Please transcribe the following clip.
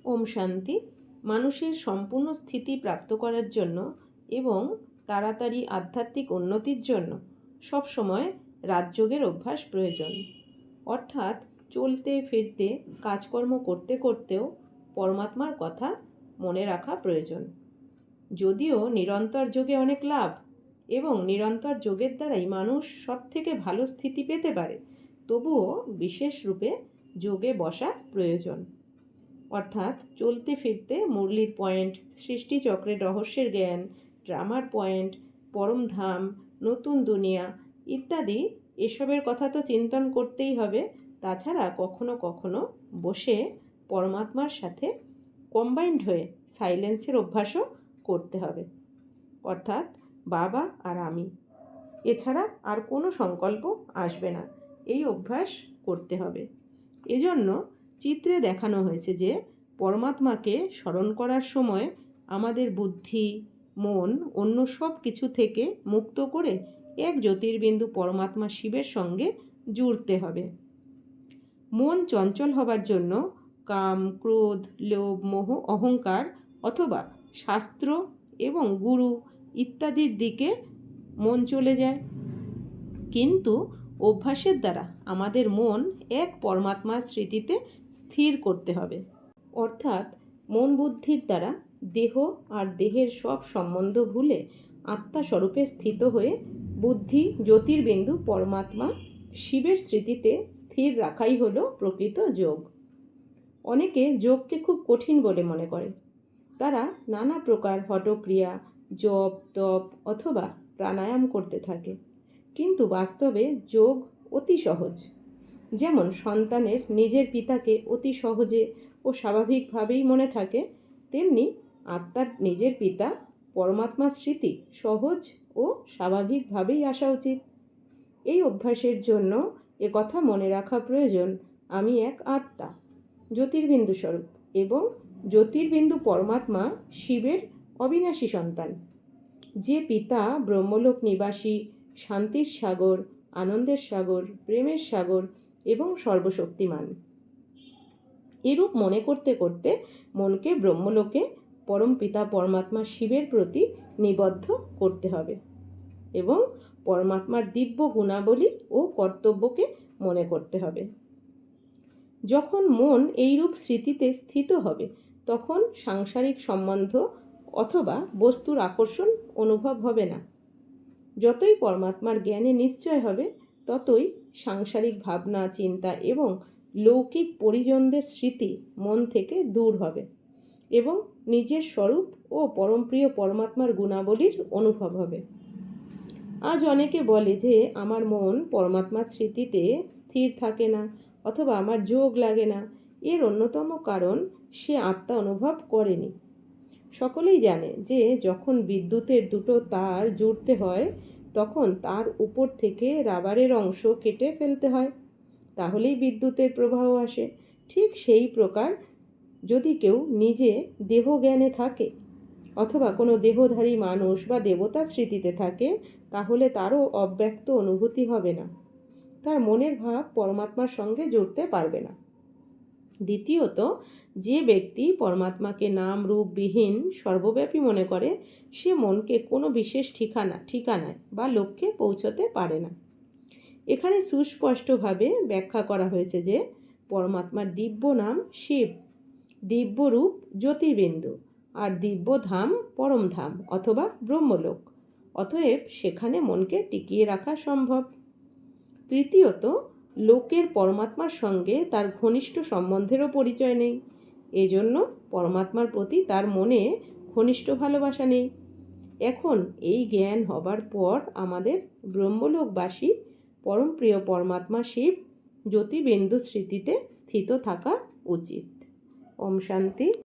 ওম শান্তি। মানুষের সম্পূর্ণ স্থিতি প্রাপ্ত করার জন্য এবং তাড়াতাড়ি আধ্যাত্মিক উন্নতির জন্য সবসময় রাজযোগের অভ্যাস প্রয়োজন। অর্থাৎ চলতে ফিরতে কাজকর্ম করতে করতেও পরমাত্মার কথা মনে রাখা প্রয়োজন। যদিও নিরন্তর যোগে অনেক লাভ এবং নিরন্তর যোগের দ্বারাই মানুষ সব থেকে ভালো স্থিতি পেতে পারে, তবুও বিশেষ রূপে যোগে বসা প্রয়োজন। অর্থাৎ চলতে ফিরতে মুরলির পয়েন্ট, সৃষ্টিচক্রের রহস্যের জ্ঞান, ড্রামার পয়েন্ট, পরমধাম, নতুন দুনিয়া ইত্যাদি এসবের কথা তো চিন্তন করতেই হবে। তাছাড়া কখনো কখনো বসে পরমাত্মার সাথে কম্বাইন্ড হয়ে সাইলেন্সের অভ্যাসও করতে হবে। অর্থাৎ বাবা আর আমি, এছাড়া আর কোনো সংকল্প আসবে না, এই অভ্যাস করতে হবে। এজন্য চিত্রে দেখানো হয়েছে যে পরমাত্মাকে স্মরণ করার সময় আমাদের বুদ্ধি, মন অন্য সব কিছু থেকে মুক্ত করে এক জ্যোতির্বিন্দু পরমাত্মা শিবের সঙ্গে জুড়তে হবে। মন চঞ্চল হবার জন্য কাম, ক্রোধ, লোভ, মোহ, অহংকার অথবা শাস্ত্র এবং গুরু ইত্যাদির দিকে মন চলে যায়। কিন্তু অভ্যাসের দ্বারা আমাদের মন এক পরমাত্মার স্মৃতিতে স্থির করতে হবে। অর্থাৎ মন বুদ্ধির দ্বারা দেহ আর দেহের সব সম্বন্ধ ভুলে আত্মাস্বরূপে স্থিত হয়ে বুদ্ধি জ্যোতির্বিন্দু পরমাত্মা শিবের স্মৃতিতে স্থির রাখাই হলো প্রকৃত যোগ। অনেকে যোগকে খুব কঠিন বলে মনে করে। তারা নানা প্রকার হঠক্রিয়া, জপ, তপ অথবা প্রাণায়াম করতে থাকে। কিন্তু বাস্তবে যোগ অতি সহজ। যেমন সন্তানের নিজের পিতাকে অতি সহজে ও স্বাভাবিকভাবেই মনে থাকে, তেমনি আত্মার নিজের পিতা পরমাত্মার স্মৃতি সহজ ও স্বাভাবিকভাবেই আসা উচিত। এই অভ্যাসের জন্য কথা মনে রাখা প্রয়োজন, আমি এক আত্মা, জ্যোতির্বিন্দু স্বরূপ এবং জ্যোতির্বিন্দু পরমাত্মা শিবের অবিনাশী সন্তান। যে পিতা ব্রহ্মলোক নিবাসী, শান্তির সাগর, আনন্দের সাগর, প্রেমের সাগর এবং সর্বশক্তিমান। এরূপ মনে করতে করতে মনকে ব্রহ্মলোকে পরম পিতা পরমাত্মা শিবের প্রতি নিবদ্ধ করতে হবে এবং পরমাত্মার দিব্য গুণাবলী ও কর্তব্যকে মনে করতে হবে। যখন মন এইরূপ স্মৃতিতে স্থিত হবে, তখন সাংসারিক সম্বন্ধ অথবা বস্তুর আকর্ষণ অনুভব হবে না। যতই পরমাত্মার জ্ঞানে নিশ্চয় হবে, ততই সাংসারিক ভাবনা, চিন্তা এবং লৌকিক পরিজনদের স্মৃতি মন থেকে দূর হবে এবং নিজের স্বরূপ ও পরমপ্রিয় পরমাত্মার গুণাবলীর অনুভব হবে। আজ অনেকে বলে যে আমার মন পরমাত্মার স্মৃতিতে স্থির থাকে না অথবা আমার যোগ লাগে না। এর অন্যতম কারণ সে আত্মা অনুভব করেনি। সকলেই জানে যে যখন বিদ্যুতের দুটো তার জুড়তে হয়, তখন তার উপর থেকে রাবারের অংশ কেটে ফেলতে হয়, তাহলেই বিদ্যুতের প্রবাহ আসে। ঠিক সেই প্রকার যদি কেউ নিজে দেহজ্ঞানে থাকে অথবা কোনো দেহধারী মানুষ বা দেবতার স্মৃতিতে থাকে, তাহলে তারও অব্যক্ত অনুভূতি হবে না, তার মনের ভাব পরমাত্মার সঙ্গে জুড়তে পারবে না। দ্বিতীয়ত, যে ব্যক্তি পরমাত্মাকে নাম রূপবিহীন সর্বব্যাপী মনে করে, সে মনকে কোনো বিশেষ ঠিকানায় বা লক্ষ্যে পৌঁছতে পারে না। এখানে সুস্পষ্টভাবে ব্যাখ্যা করা হয়েছে যে পরমাত্মার দিব্য নাম শিব, দিব্য রূপ জ্যোতির্বিন্দু আর দিব্য ধাম পরমধাম অথবা ব্রহ্মলোক। অতএব সেখানে মনকে টিকিয়ে রাখা সম্ভব। তৃতীয়ত, লোকের পরমাত্মার সঙ্গে তার ঘনিষ্ঠ সম্বন্ধেরও পরিচয় নেই, এজন্য পরমাত্মার প্রতি তার মনে ঘনিষ্ঠ ভালোবাসা নেই। এখন এই জ্ঞান হবার পর আমাদের ব্রহ্মলোকবাসী পরমপ্রিয় পরমাত্মা শিব জ্যোতির্বিন্দু স্মৃতিতে স্থিত থাকা উচিত। ওম শান্তি।